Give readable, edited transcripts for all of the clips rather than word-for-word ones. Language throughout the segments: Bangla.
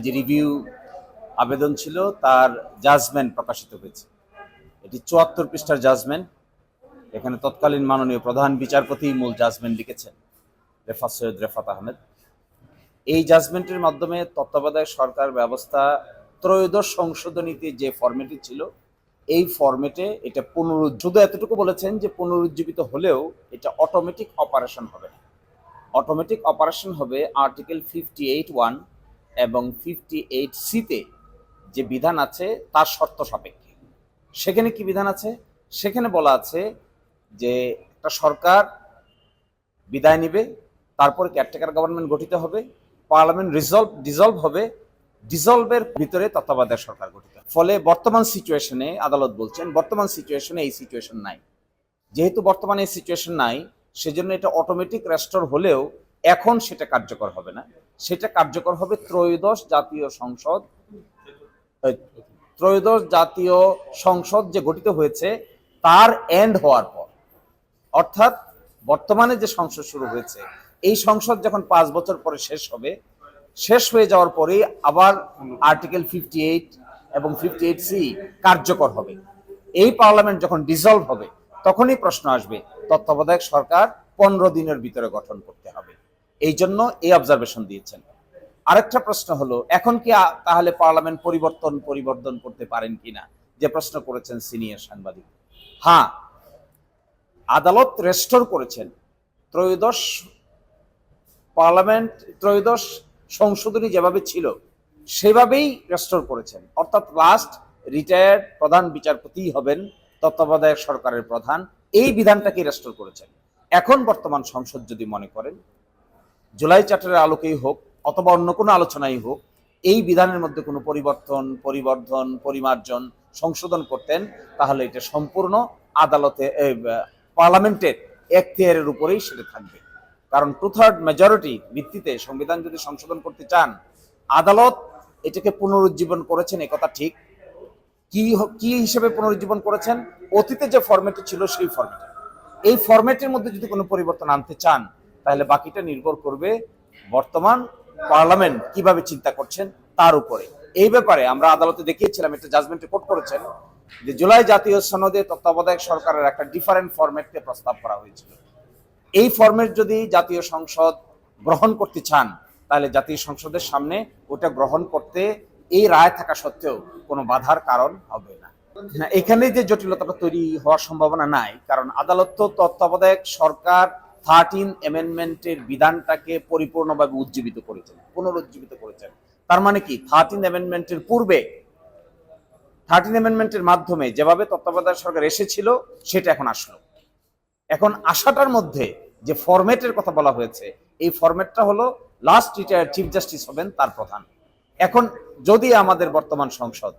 যে রিভিউ আবেদন ছিল তার জাজমেন্ট প্রকাশিত হয়েছে। এটি ৭৪ পৃষ্ঠার জাজমেন্ট। এখানে তৎকালীন মাননীয় প্রধান বিচারপতি মূল জাজমেন্ট লিখেছেন, সৈয়দ রেফাত আহমেদ। এই জাজমেন্টের মাধ্যমে তত্ত্বাবধায়ক সরকার ব্যবস্থা ত্রয়োদশ সংশোধনীতে যে ফরম্যাটে ছিল এই ফরম্যাটে এটা শুধু এতটুকু বলেছেন যে পুনরুজ্জীবিত হলেও এটা অটোমেটিক অপারেশন হবে না। অটোমেটিক অপারেশন হবে আর্টিকেল 58(1) এবং 58(c)তে যে বিধান আছে তার শর্ত সাপেক্ষে। সেখানে কি বিধান আছে? সেখানে বলা আছে যে একটা সরকার বিদায় নিবে, তারপরে কেয়ারটেকার গভর্নমেন্ট গঠিত হবে, পার্লামেন্ট ডিসলভ হবে, ডিসলভের ভিতরে তত্ত্বাবধায়ক সরকার গঠিত। ফলে বর্তমান সিচুয়েশনে আদালত বলছেন বর্তমান সিচুয়েশনে এই সিচুয়েশন নাই। যেহেতু বর্তমানে এই সিচুয়েশন নাই, সেজন্য এটা অটোমেটিক রেস্টোর হলেও এখন সেটা কার্যকর হবে না। সেটা কার্যকর হবে ত্রয়োদশ জাতীয় সংসদ যে গঠিত হয়েছে তার এন্ড হওয়ার পর। অর্থাৎ বর্তমানে যে সংসদ শুরু হয়েছে এই সংসদ যখন 5 বছর পরে শেষ হয়ে যাওয়ার পরে আবার আর্টিকেল 58 এবং 58(c) কার্যকর হবে। এই পার্লামেন্ট যখন ডিসলভ হবে তখনই প্রশ্ন আসবে তত্ত্বাবধায়ক সরকার 15 দিনের ভিতরে গঠন করতে হবে। এই জন্য এই অবজারভেশন দিয়েছেন। আরেকটা প্রশ্ন হলো, এখন কি তাহলে পার্লামেন্ট পরিবর্তন করতে পারেন কিনা, যে প্রশ্ন করেছেন সিনিয়র সাংবাদিক। হ্যাঁ, আদালত রেস্টোর করেছেন ত্রয়োদশ সংশোধনী যেভাবে ছিল সেভাবেই রেস্টোর করেছেন। অর্থাৎ লাস্ট রিটায়ার্ড প্রধান বিচারপতি হবেন তত্ত্বাবধায়ক সরকারের প্রধান, এই বিধানটাকে রেস্টোর করেছেন। এখন বর্তমান সংসদ যদি মনে করেন জুলাই চার্টারের আলোকেই হোক অথবা অন্য কোনো আলোচনাই হোক, এই বিধানের মধ্যে কোনো পরিবর্ধন পরিমার্জন সংশোধন করতেন, তাহলে এটা সম্পূর্ণ পার্লামেন্টের এখতিয়ারের উপরেই সেটা থাকবে। কারণ 2/3 মেজরিটি ভিত্তিতে সংবিধান যদি সংশোধন করতে চান, আদালত এটাকে পুনরুজ্জীবন করেছেন, একথা ঠিক। কি হিসেবে পুনরুজ্জীবন করেছেন? অতীতে যে ফরম্যাটে ছিল সেই ফরম্যাটে। এই ফরম্যাটের মধ্যে যদি কোনো পরিবর্তন আনতে চান, তাহলে বাকিটা নির্ভর করবে বর্তমান পার্লামেন্ট কিভাবে চিন্তা করছেন তার উপরে। এই ব্যাপারে আমরা আদালতে দেখিয়েছিলাম, একটা জাজমেন্টে কোর্ট করেছেন যে জুলাই জাতীয় সনদে তত্ত্বাবধায়ক সরকারের একটা ডিফারেন্ট ফরম্যাটকে প্রস্তাব করা হয়েছিল। এই ফরম্যাট যদি জাতীয় সংসদ গ্রহণ করতে চান, তাহলে জাতীয় সংসদের সামনে ওটা গ্রহণ করতে এই রায় থাকা সত্ত্বেও কোনো বাধার কারণ হবে না। এখানে যে জটিলতাটা তৈরি হওয়ার সম্ভাবনা নাই, কারণ আদালত তো তত্ত্বাবধায়ক সরকার 13 অ্যামেন্ডমেন্টের বিধানটাকে পরিপূর্ণভাবে পুনরুজ্জীবিত করেছেন। তার মানে কি 13 অ্যামেন্ডমেন্টের পূর্বে 13 অ্যামেন্ডমেন্টের মাধ্যমে যেভাবে তত্ত্বাবধায়ক সরকার এসেছিল সেটা এখন আসলো। এখন আসাটার মধ্যে যে ফরম্যাটের কথা বলা হয়েছে, এই ফরম্যাটটা হলো লাস্ট রিটায়ার্ড চিফ জাস্টিস হবেন তার প্রধান। এখন যদি আমাদের বর্তমান সংসদ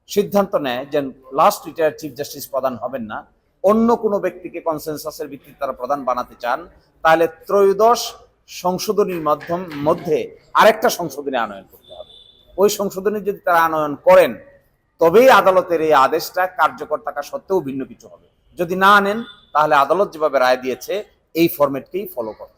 সিদ্ধান্ত নেয় যে লাস্ট রিটায়ার্ড চিফ জাস্টিস প্রধান হবেন না, অন্য কোনো ব্যক্তিকে কনসেনসাসের ভিত্তিতে তারা প্রধান বানাতে চান, তাহলে ত্রয়োদশ সংশোধনীর মধ্যে আরেকটা সংশোধনী আনয়ন করতে হবে। ওই সংশোধনী যদি তারা আনয়ন করেন, তবেই আদালতের এই আদেশটা কার্যকর থাকা সত্ত্বেও ভিন্ন কিছু হবে। যদি না আনেন, তাহলে আদালত যেভাবে রায় দিয়েছে এই ফরম্যাটকেই ফলো করতে